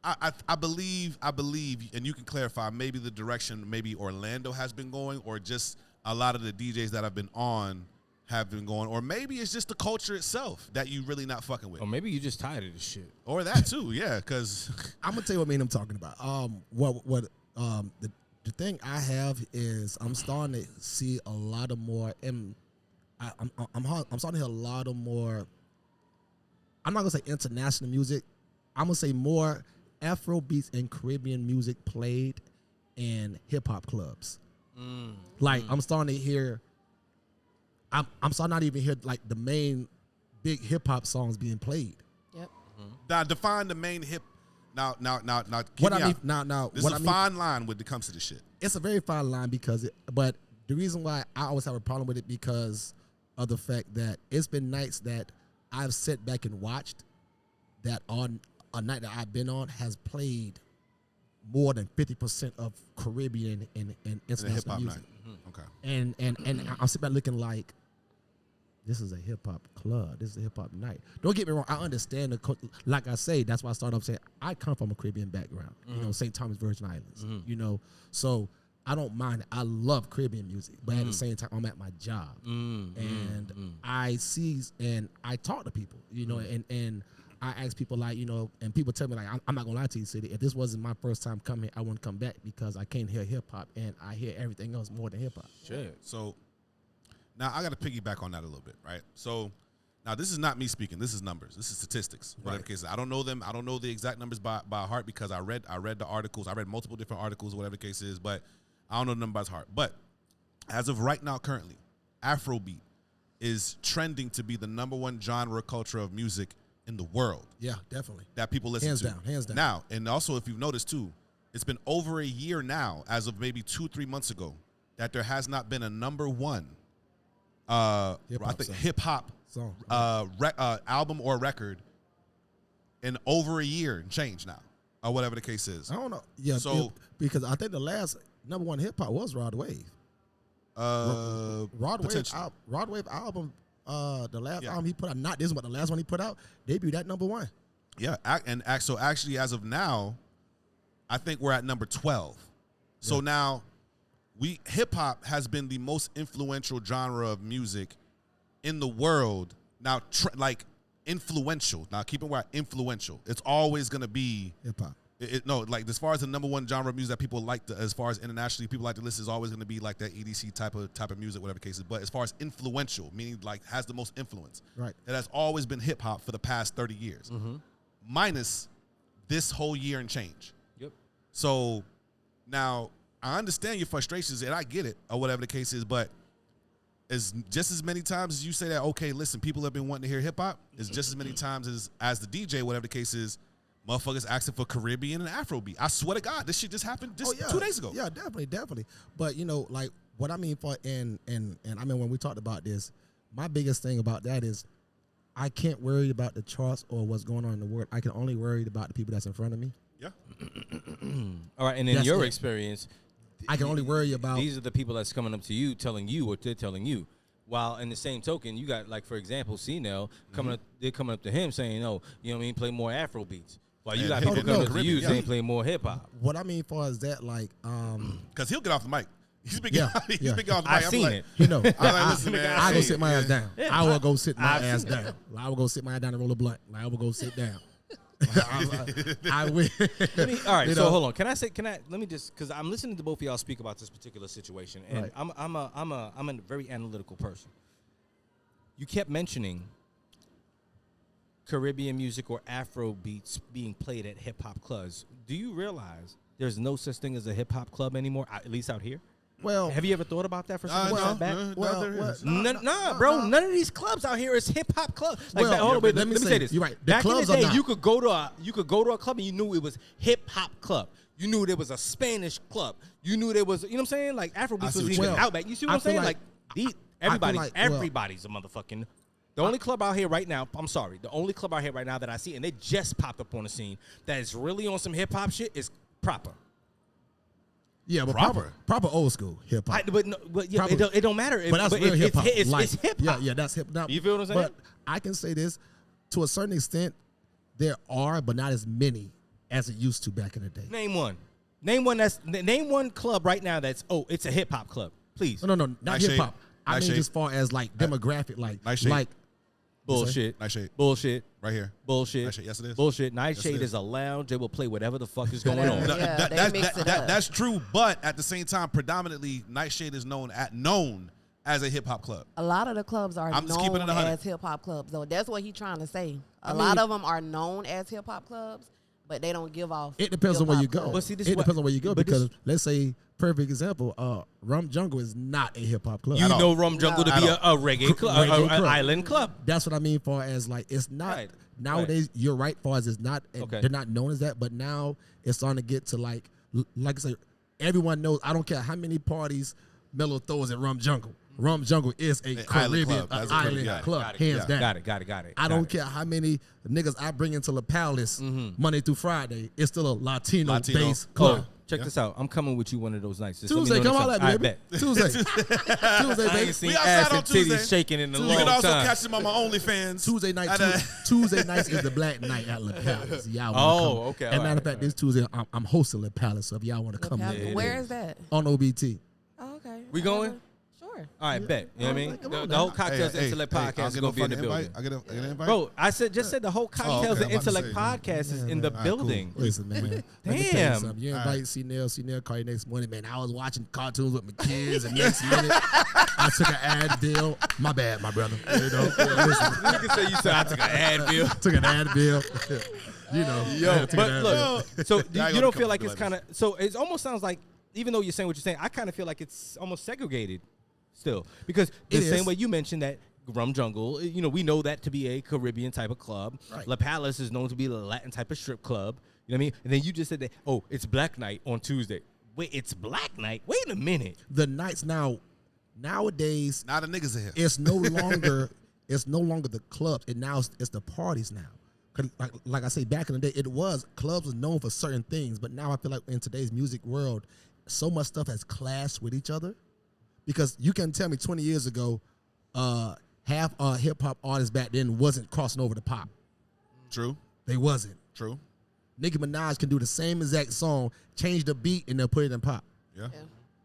I believe, and you can clarify maybe the direction maybe Orlando has been going, or just a lot of the DJs that I've been on have been going, or maybe it's just the culture itself that you really not fucking with, Or maybe you just tired of this shit. or that too, yeah, because I'm gonna tell you what me and him talking about. The thing I have is I'm starting to see a lot of more, and I'm starting to hear a lot of more. I'm not gonna say international music. I'm gonna say more Afro beats and Caribbean music played in hip hop clubs. Like I'm starting to hear. I'm starting not to even hear like the main big hip hop songs being played. Yep. now define the main hip. Now, What I mean now, There's what a I mean, fine line when it comes to this shit. it's a very fine line but the reason why I always have a problem with it because of the fact that it's been nights that I've sat back and watched that on a night that I've been on has played more than 50% of Caribbean and In a international hip hop night. music. Okay. And I'm sitting back looking like, this is a hip hop club. This is a hip hop night. Don't get me wrong. I understand like I say, that's why I started off saying I come from a Caribbean background. You know, St. Thomas Virgin Islands. You know, so I don't mind it. I love Caribbean music, but at the same time, I'm at my job, and I see and I talk to people. You know, and I ask people like, you know, and people tell me like, I'm not gonna lie to you, City. If this wasn't my first time coming, I wouldn't come back because I can't hear hip hop and I hear everything else more than hip hop. Shit. So now I got to piggyback on that a little bit, right? So now this is not me speaking. This is numbers. This is statistics. Whatever case, I don't know them. I don't know the exact numbers by heart because I read the articles. I read multiple different articles, whatever the case is, but I don't know the numbers by heart. But as of right now, currently, Afrobeat is trending to be the #1 genre culture of music in the world Yeah, definitely. that people listen Hands to. down, hands down. Now, and also if you've noticed too, it's been over a year now, as of maybe 2-3 months ago, that there has not been a #1 hip hop Song. album or record in over a year and change now, or whatever the case is. I don't know. Yeah, So- because I think the last #1 hip hop was Rod Wave. Rod Wave album. The last album he put out, not this one, but the last one he put out, debuted at #1. Yeah, so actually, as of now, I think we're at number 12. So now, hip hop has been the most influential genre of music in the world. Now, like influential. Now, keep in mind, influential. It's always gonna be Hip hop. like as far as the #1 genre of music that people like to, as far as internationally people like to listen, is always going to be like that EDC type of music, whatever the case is. But as far as influential, meaning like has the most influence, Right. it has always been hip hop for the past 30 years, minus this whole year and change. Yep. So now I understand your frustrations and I get it, or whatever the case is, but as just as many times as you say that, okay, listen, people have been wanting to hear hip hop, is just as many times as the DJ, whatever the case is, motherfuckers asking for Caribbean and Afrobeat. I swear to God, this shit just happened 2 days ago. Yeah, definitely. But you know, like what I mean for and I mean when we talked about this, my biggest thing about that is I can't worry about the charts or what's going on in the world. I can only worry about the people that's in front of me. Yeah. All right, and in That's your it. experience, I can only worry about these are the people that's coming up to you, telling you what they're telling you. While in the same token, you got like for example, Cnel coming up, they're coming up to him saying, "Oh, you know what I mean? Play more Afro beats." While you Yeah, got hey, people no, coming up to Caribbean, you yeah. saying, "Play more hip hop." what I mean for is that like Because he'll get off the mic He's been getting off the mic. I've seen it. You know, listen, man, I go hey, sit my ass down. Yeah, I will go sit my I've ass seen down. I will go sit my ass down and roll a blunt. I will go sit down. I will. All right, You so know? hold on. Let me just, because I'm listening to both of y'all speak about this particular situation, and Right. I'm a very analytical person. You kept mentioning Caribbean music or Afro beats being played at hip hop clubs. Do you realize there's no such thing as a hip hop club anymore, at least out here? Well, Have you ever thought about that for some time back? well, None of these clubs out here is hip hop clubs. Like, Well, hold on, wait, let let me me say, say this. you're right. The Back in the clubs are day, not. you could go to a club and you knew it was hip hop club. You knew there was a Spanish club. You knew there was, you know what I'm saying? Like Afrobeats was even Well, out back. You see what I I'm saying? feel Like like- everybody's a motherfucking. The only club out here right now, I'm sorry, the only club out here right now that I see, and they just popped up on the scene, that is really on some hip hop shit is Proper. yeah, but Proper. proper old school hip hop. But yeah, Proper. it don't matter. But that's real hip hop. It's hip hop. Yeah, that's hip hop. You feel what I'm saying? But I can say this, to a certain extent, there are, but not as many as it used to back in the day. Name one. Name one club right now that's it's a hip hop club. Please. No, not Nice hip hop. Shade. I Nice mean, Shade. as far as like demographic, Nice Shade. like Bullshit. Nice Shade. Bullshit. Right here. Bullshit. Nice Shade. Yes, it is. Bullshit. Yes, Nightshade it is a lounge. They will play whatever the fuck is going Yeah. on. Yeah, they mix it up. That's true, but at the same time, predominantly, Nightshade is known as a hip hop club. A lot of the clubs are I'm just keeping it known 100. as hip hop clubs, though. That's what he's trying to say. A I lot mean- of them are known as hip hop clubs, but they don't give off. it depends on where you hip-hop go. clubs. But see, this It is what- depends on where you go but this- because let's say, perfect example, Rum Jungle is not a hip hop club. You At all. know Rum Jungle to At be a reggae club, Reggae an club. island club. That's what I mean. Far as like, it's not Right. nowadays. You're right. Far as it's not, Okay. they're not known as that. But now it's starting to get to like I say, everyone knows. I don't care how many parties Mello throws at Rum Jungle. Rum Jungle is a An island Caribbean club. That's a island yeah. club, Got it. hands down. Got it. I don't care how many niggas I bring into La Palace Monday through Friday. It's still a Latino based club. Check this out. I'm coming with you one of those nights. Just Tuesday, let me know come the on, time. like I baby. bet. Tuesday, Tuesday, I baby. ain't seen We ass outside and on Tuesday. titties shaking in a You long can also time. catch them on my OnlyFans. Tuesday night, Tuesday nights is the black night at La Palace. Y'all wanna Oh, come. okay, And all matter of right, fact, this Tuesday I'm hosting La Palace, so if y'all want to come there Where is that? on OBT. Oh, okay. We going? Sure. All right, bet. You know what I mean? Come The on whole now. Cocktails and Intellect podcast is going to be in the building. I get an invite. Bro, I said the whole Cocktails okay, and I'm about to Intellect say. podcast is in the All right, cool. building. Listen, man. Let me tell you Damn. something. You All invite Cnel call you next morning, man. I was watching cartoons with my kids, and next minute I took an Advil. My bad, my brother. You know, listen, You can say you said I took an Advil. took an Advil. You know, Yo, took but an look, Advil. so Now you you don't wanna feel come like to it's the kind of, so it almost sounds like, even though you're saying what you're saying, I kind of feel like it's almost segregated still. Because the It same is. way you mentioned that Rum Jungle, we know that to be a Caribbean type of club. Right. La Palace is known to be a Latin type of strip club. You know what I mean? And then you just said that, it's Black Night on Tuesday. Wait, it's Black Night? Wait a minute. The nights nowadays, Now the niggas are here. it's no longer the clubs. It's the parties now. 'Cause like I say, back in the day, clubs was known for certain things, but now I feel like in today's music world, so much stuff has clashed with each other. Because you can tell me 20 years ago, half hip hop artists back then wasn't crossing over to pop. True. They wasn't. True. Nicki Minaj can do the same exact song, change the beat, and they'll put it in pop. Yeah.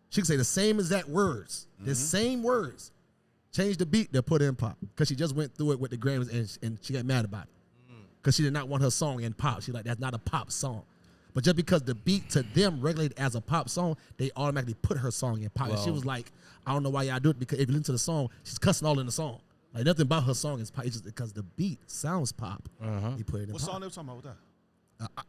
She can say the same exact words, the same words, change the beat, they'll put it in pop. Because she just went through it with the Grammys and she got mad about it. Because she did not want her song in pop. She's like, that's not a pop song. But just because the beat to them regulated as a pop song, they automatically put her song in pop. And she was like, I don't know why y'all do it, because if you listen to the song, she's cussing all in the song. Like nothing about her song is pop. It's just because the beat sounds pop. You put it in What pop. song they were talking about with that?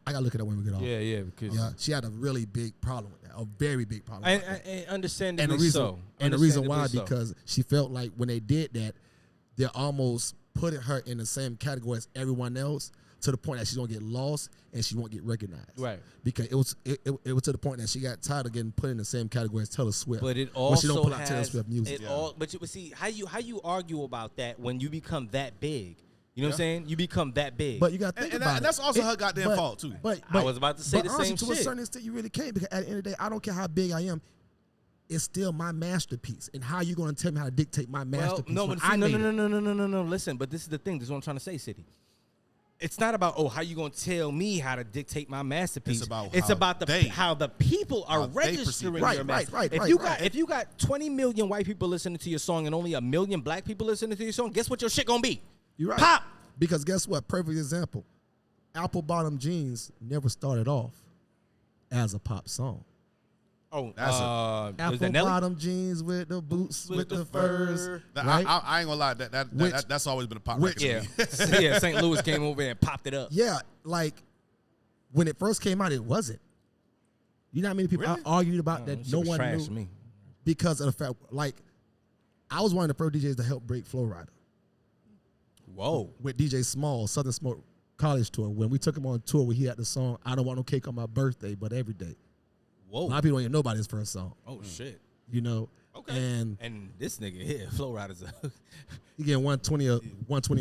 I gotta look at that when we get off. Yeah, because Yeah, she had a really big problem with that, a very big problem. with that. I understandably And the reason, so. and the reason why, Understandably so. because she felt like when they did that, they're almost putting her in the same category as everyone else, to the point that she's gonna get lost and she won't get recognized. Right. Because it was to the point that she got tired of getting put in the same category as Taylor Swift. But it when she also don't put out has Taylor Swift music. But you see how you argue about that when you become that big. You know what I'm saying? You become that big. But you got to think And about it. that's also her goddamn fault, too. But I was about to say but the honestly, same to a shit. certain extent, you really can't, because at the end of the day, I don't care how big I am. It's still my masterpiece. And how you going to tell me how to dictate my masterpiece? no, when but I see, made it? no. Listen, but this is the thing. This is what I'm trying to say, City. it's not about how you gonna tell me how to dictate my masterpiece. It's about how the people are registering your masterpiece. If you got 20 million white people listening to your song and only 1 million black people listening to your song, guess what your shit gonna be? You're right. Pop. Because guess what? Perfect example. Apple Bottom Jeans never started off as a pop song. Oh, Apple Bottom Jeans with the boots with the furs. Right? I ain't gonna lie. That's always been a pop record. Yeah, yeah. St. Louis came over and popped it up. Yeah, like when it first came out, it wasn't. You know how many people argued about that? No one knew to me. because of the fact, like, I was one of the first DJs to help break Flow Rider. Whoa. With DJ Small, Southern Smoke College Tour, when we took him on tour, where he had the song "I Don't Want No Cake on My Birthday, But Every Day." Whoa. A lot of people don't even know about his first song. Oh shit. You know. Okay. And this nigga here, Flow Rider's he getting 120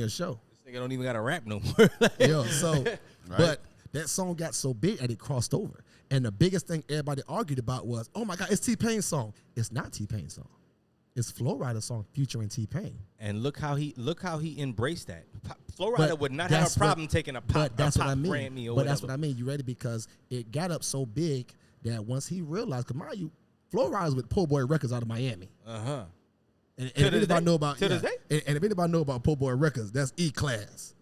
a show. This nigga don't even got to rap no more. Yeah. So, but that song got so big that it crossed over. And the biggest thing everybody argued about was, oh my God, it's T-Pain's song. It's not T-Pain's song. It's Flow Rider's song featuring T-Pain. And look how he embraced that. Flow Rider would not have a problem taking a pop Grammy or whatever. But that's what I mean. You ready? Because it got up so big that once he realized, because mind you, Flow Rider's with Po' Boy Records out of Miami. Uh-huh. And if anybody know about this day? And if anybody know about Po' Boy Records, that's E-Class.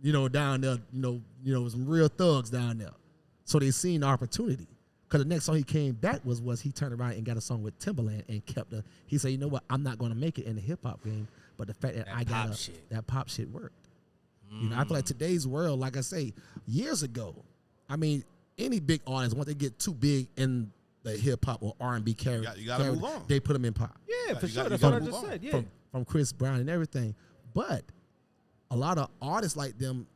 You know, down there, you know, some real thugs down there. So they seen the opportunity. Because the next song he came back was he turned around and got a song with Timbaland and he said, you know what, I'm not going to make it in the hip-hop game, but the fact that that pop shit worked. You know, I feel like today's world, like I say, years ago, I mean, any big artist, once they get too big in the hip-hop or R&B carry, you gotta move on. They put them in pop. Yeah, for sure. That's what I just said. Yeah. From Chris Brown and everything. But a lot of artists like them,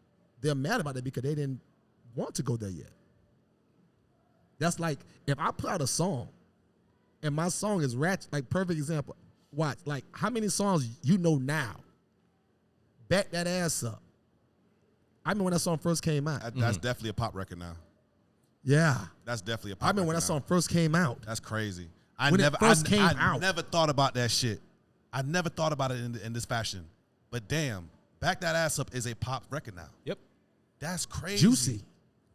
they're mad about it because they didn't want to go there yet. That's like if I put out a song and my song is ratchet, like perfect example. Watch, like how many songs you know now? Back that ass up. I remember when that song first came out. That's definitely a pop record now. Yeah. That's definitely a pop I remember when that song first came out. That's crazy. When it first came out. I never thought about that shit. I never thought about it in this fashion. But damn, Back That Ass Up is a pop record now. Yep. That's crazy. Juicy.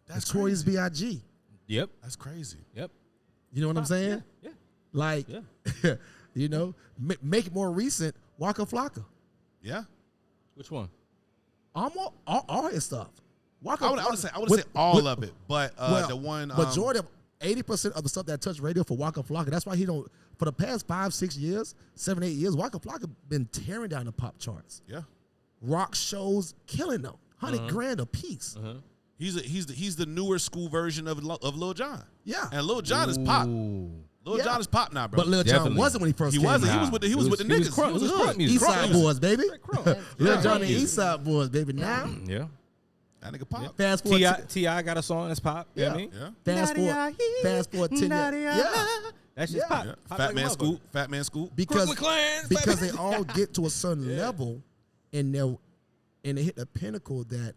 That's Notorious crazy. B.I.G. Yep. That's crazy. Yep. You know what I'm saying? Yeah. Like, you know, make it more recent, Waka Flocka. Yeah. Which one? All his stuff. I would say all of it, but the one majority of 80% of the stuff that touched radio for Waka Flocka. That's why he don't. For the past 5, 6 years, 7, 8 years, Waka Flocka been tearing down the pop charts. Yeah. Rock shows killing them. $100,000 a piece. He's the newer school version of Lil Jon. Yeah. And Lil Jon is pop. Lil Jon is pop now, bro. But Lil Jon wasn't when he first came out. He was with the niggas. He was crunk music. East Side Boys, baby. Lil Jon and Yeah. East Side Boys, baby. Now, Yeah. That nigga pop. fast forward. T.I. got a song that's pop. You know what I mean? Yeah. Fast forward 10 years. Yeah. That's just pop. Yeah. Pop Fat like Man a Scoop. Fat Man Scoop. Because Brooklyn Clans, because baby. they all get to a certain level and they hit the pinnacle that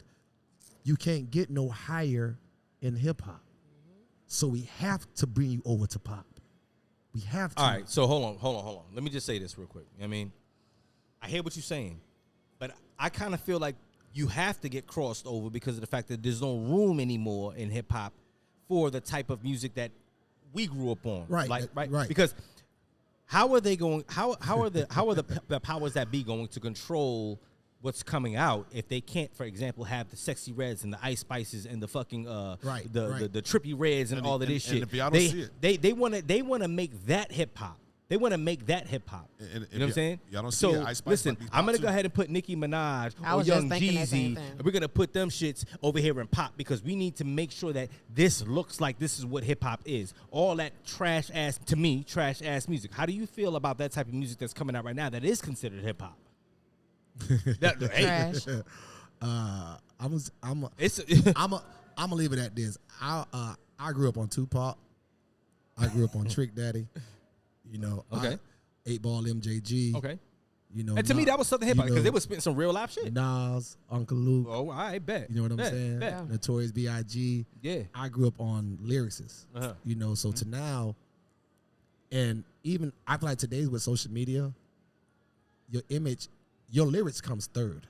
you can't get no higher in hip hop. So we have to bring you over to pop. We have to. All right, so hold on. Let me just say this real quick. I mean, I hear what you're saying, but I kind of feel like you have to get crossed over because of the fact that there's no room anymore in hip hop for the type of music that we grew up on. Right. Because how are they going? How are the powers that be going to control what's coming out if they can't, for example, have the Sexy Reds and the Ice Spices and the fucking the Trippy Reds and all of this shit. If y'all don't see it. They want to make that hip hop. They want to make that hip hop. You know what I'm saying? Y'all don't see it. Ice Spice listen, might be pop I'm gonna too. go ahead and put Nicki Minaj I or was just Young thinking that same Jeezy. thing. And we're gonna put them shits over here in pop because we need to make sure that this looks like this is what hip hop is. All that trash ass music. How do you feel about that type of music that's coming out right now that is considered hip hop? Trash. I'm gonna leave it at this. I grew up on Tupac. I grew up on Trick Daddy. You know, Okay. 8-Ball MJG. Okay. You know, And to me, that was Southern hip hop you because know, they were spitting some real life shit. Nas, Uncle Luke. Oh, I bet. You know what I'm saying? Bet. Notorious B.I.G. Yeah. I grew up on lyricists. Uh-huh. You know, so to now, and even I feel like today's with social media, your image, your lyrics comes third.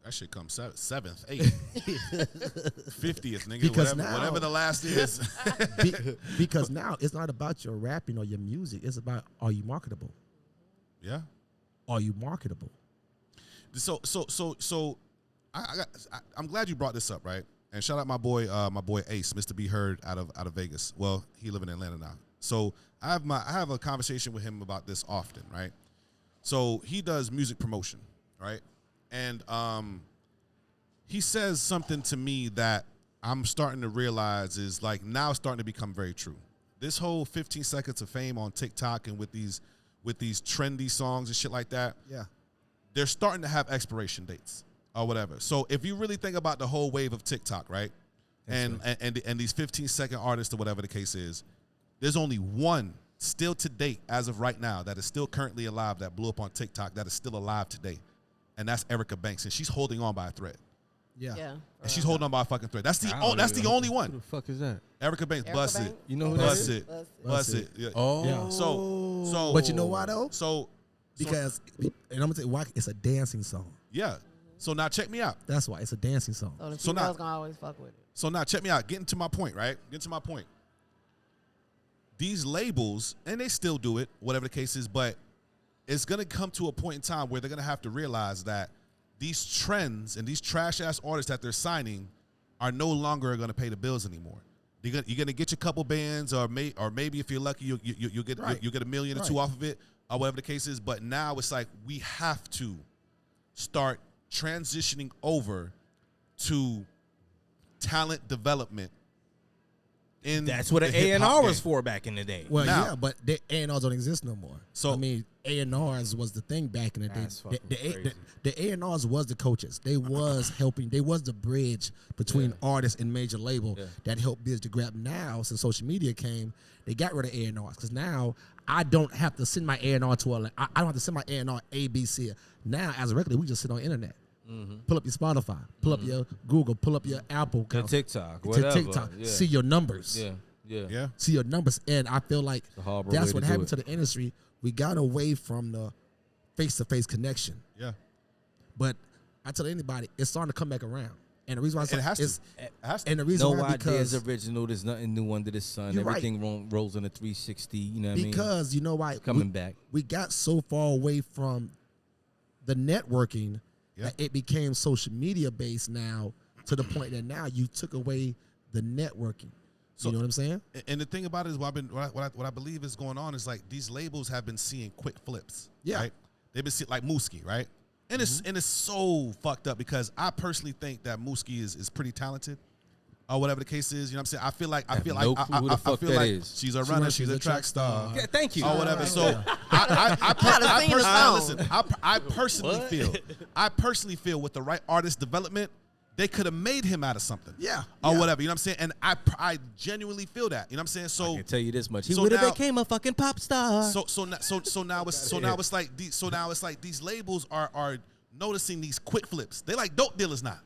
That shit comes seventh, eighth, 50th, nigga. Because whatever the last is. Because now it's not about your rapping or your music. It's about, are you marketable? Yeah. Are you marketable? So I'm glad you brought this up, right? And shout out my boy Ace, Mr. B Heard out of Vegas. Well, he live in Atlanta now. So I have a conversation with him about this often, right? So he does music promotion, right? And he says something to me that I'm starting to realize is like now starting to become very true. This whole 15 seconds of fame on TikTok and with these trendy songs and shit like that, Yeah. they're starting to have expiration dates or whatever. So if you really think about the whole wave of TikTok, right, and these 15-second artists or whatever the case is, there's only one still to date as of right now that is still currently alive that blew up on TikTok that is still alive today. And that's Erica Banks, and she's holding on by a thread. Yeah. And she's holding on by a fucking thread. That's the only one. Who the fuck is that? Erica Banks, bust Banks? it. You know who that Bust is? it. Bust Bust it. Yeah. Oh. Yeah. So But you know why though? So Because, and I'm gonna tell you why, it's a dancing song. yeah. So now check me out. That's why it's a dancing song. So the So now- females gonna always fuck with it. So now check me out. Getting to my point, right? Getting to my point. These labels, and they still do it, whatever the case is, but it's going to come to a point in time where they're going to have to realize that these trends and these trash-ass artists that they're signing are no longer going to pay the bills anymore. You're going to get your couple bands, or maybe if you're lucky, you'll get $1 million or $2 off of it, or whatever the case is. But now it's like we have to start transitioning over to talent development. That's what an the hip-hop A&R was game. for back in the day. Well, Now- yeah, but the A&Rs don't exist no more. So- I mean, A&Rs was the thing back in the day. That's fucking crazy. The A&Rs was the coaches. They was helping. They was the bridge between artists and major label that helped biz to grab. Now, since social media came, they got rid of A&Rs because now I don't have to send my A&R to a. I don't have to send my A&R A, B, C. Now, as a regular, we just sit on the internet. Pull up your Spotify, pull up your Google, pull up your Apple, To account, TikTok, to whatever. TikTok. Yeah. See your numbers. Yeah. See your numbers, and I feel like a horrible that's way what to do happened it. to the industry. We got away from the face-to-face connection, Yeah. but I tell anybody, it's starting to come back around. And the reason why It has to. is, It has to. and the reason No why idea is because original. There's nothing new under the sun. You're right. Everything rolls in a 360. You know what I mean? because you know why Coming back. we got so far away from the networking Yeah. that it became social media based now to the point that now you took away the networking. So- You know what I'm saying? And the thing about it is what I believe is going on is like these labels have been seeing quick flips. Yeah. Right? They've been seeing like Mooski, right? And it's so fucked up because I personally think that Mooski is pretty talented. Or whatever the case is, you know what I'm saying? I feel like no clue who the fuck feel that like is. she's a runner, she's a track star. Yeah, thank you. Or whatever. Right, So yeah. I personally feel with the right artist development, they could have made him out of something. Yeah. Or Yeah. whatever. You know what I'm saying? And I genuinely feel that. You know what I'm saying? So I can tell you this much. He so would have now- became a fucking pop star. now it's like these labels are noticing these quick flips. They like dope dealers now.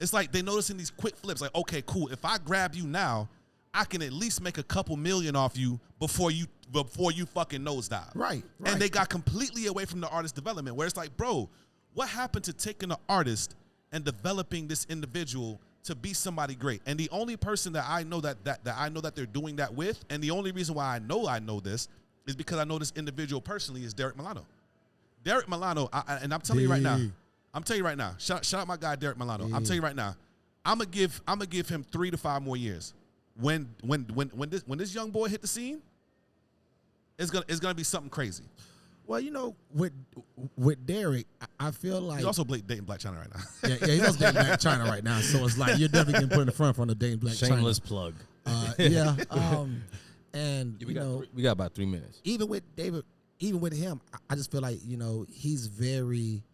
It's like they noticing these quick flips. Like, okay, cool. If I grab you now, I can at least make a couple million off you before you fucking nosedive. Right. And they got completely away from the artist development, where it's like, bro, what happened to taking an artist and developing this individual to be somebody great? And the only person that I know that I know that they're doing that with, and the only reason why I know this is because I know this individual personally is Derek Milano. Derek Milano, and I'm telling you right now, shout out my guy Derek Milano. I'm telling you right now, I'm gonna give him 3 to 5 more years. When this young boy hit the scene, it's gonna be something crazy. Well, you know, with Derek, I feel like He's also dating Black China right now. yeah, he's also dating Black China right now. So it's like you're definitely getting put in the front of dating Black Shameless plug. China. And We you know, got about 3 minutes. even with David, even with him, I just feel like, you know, he's very,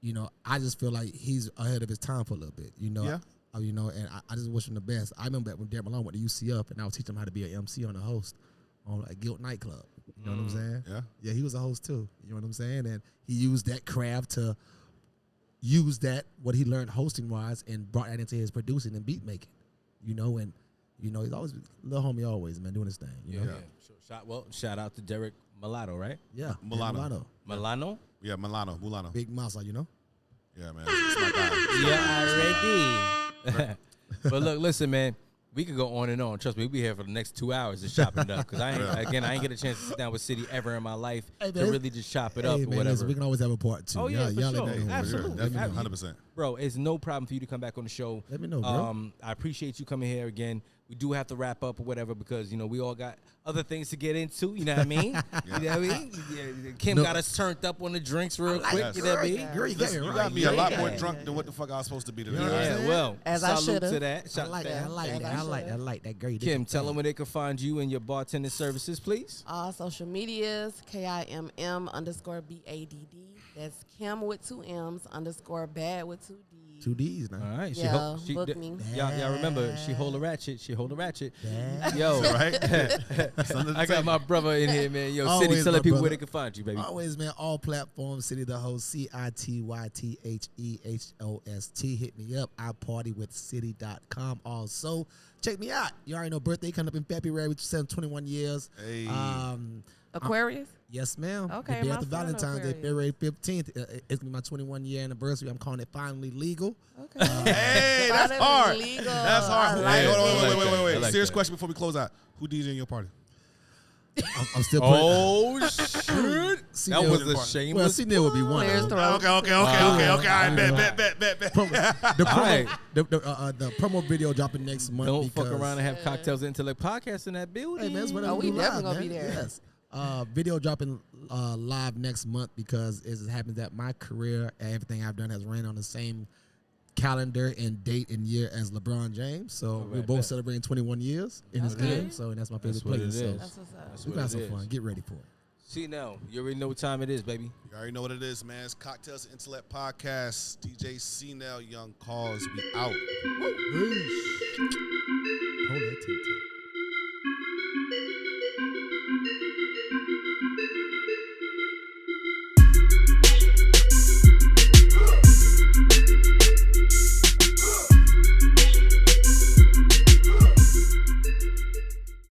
you know, I just feel like he's ahead of his time for a little bit, you know. Yeah. You know, and I just wish him the best. I remember that when Derek Malone went to UCF, and I was teaching him how to be an MC on a host on a Guilt nightclub. You know what I'm saying? Yeah. Yeah, he was a host too. You know what I'm saying? And he used that craft to use that, what he learned hosting wise, and brought that into his producing and beat making. You know, and you know, he's always little homie always, man, doing his thing. You know? Sure. Shout out to Derek Mulatto, right? Yeah. Milano. Milano. Milano? Yeah, Milano. Big massa, you know? Yeah, man. It's my guy. Yeah, already. But look, listen, man. We could go on and on. Trust me, we'll be here for the next 2 hours just chopping it up. Because I ain't get a chance to sit down with City ever in my life to really just chop it up or whatever. Listen, we can always have a part 2. Oh, yeah, for y'all sure. let me know. Absolutely. 100%. Bro, it's no problem for you to come back on the show. Let me know, bro. I appreciate you coming here again. We do have to wrap up or whatever because, we all got other things to get into. You know what I mean? You know what I mean? Yeah, Kimm got us turned up on the drinks real quick. Yes. You know what I mean? Girl, you got me You right. got me a lot more drunk than what the fuck I was supposed to be today. Yeah, well, As I salute should've. to that. I like that. I like that. Girl, you did Kimm, it. tell them where they can find you and your bartending services, please. All social medias, KIMM_BADD. That's Kimm with 2 M's _bad with 2 D's. 2 D's now. All right. Yeah, book me. Y'all remember, she hold a ratchet. Bad. Yo, Right? I got my brother in here, man. Yo, Always City, tell my the people where brother. they can find you, baby. Always, man. All platforms. City the host. CITYTHEHOST. Hit me up. I party with city.com. Also, check me out. You already know birthday coming up in February, which is 21 years. Hey. Aquarius? Yes, ma'am. Okay, The day my after son Valentine's Day, Aquarius. February 15th. It's my 21-year anniversary. I'm calling it finally legal. Okay. Hey, that's Finally hard. legal. That's hard. I like Hey, hold on, it. I like wait. that. I like Serious that. question before we close out. Who DJing your party? I'm still putting. Oh, shit. Cnel That was the a part. shameless. Well, Cnel would be one. There's of the them. road. Okay. All right, bet. The Alright. promo video dropping next month. Don't fuck because- around and have Cocktails and Intellect podcast in that building. Hey man, that's what I'm we do definitely live, gonna be man. there. Yes. Video dropping live next month because it happens that my career and everything I've done has ran on the same calendar and date and year as LeBron James. So we're both celebrating 21 years in his Okay. game. So and that's my favorite That's what place. it So is. That's what's up. That's we what got it some is. fun. Get ready for it. See now, you already know what time it is, baby. You already know what it is, man. It's Cocktails and Intellect podcast. DJ Cnel, Young Cause. We out. Hold that TT.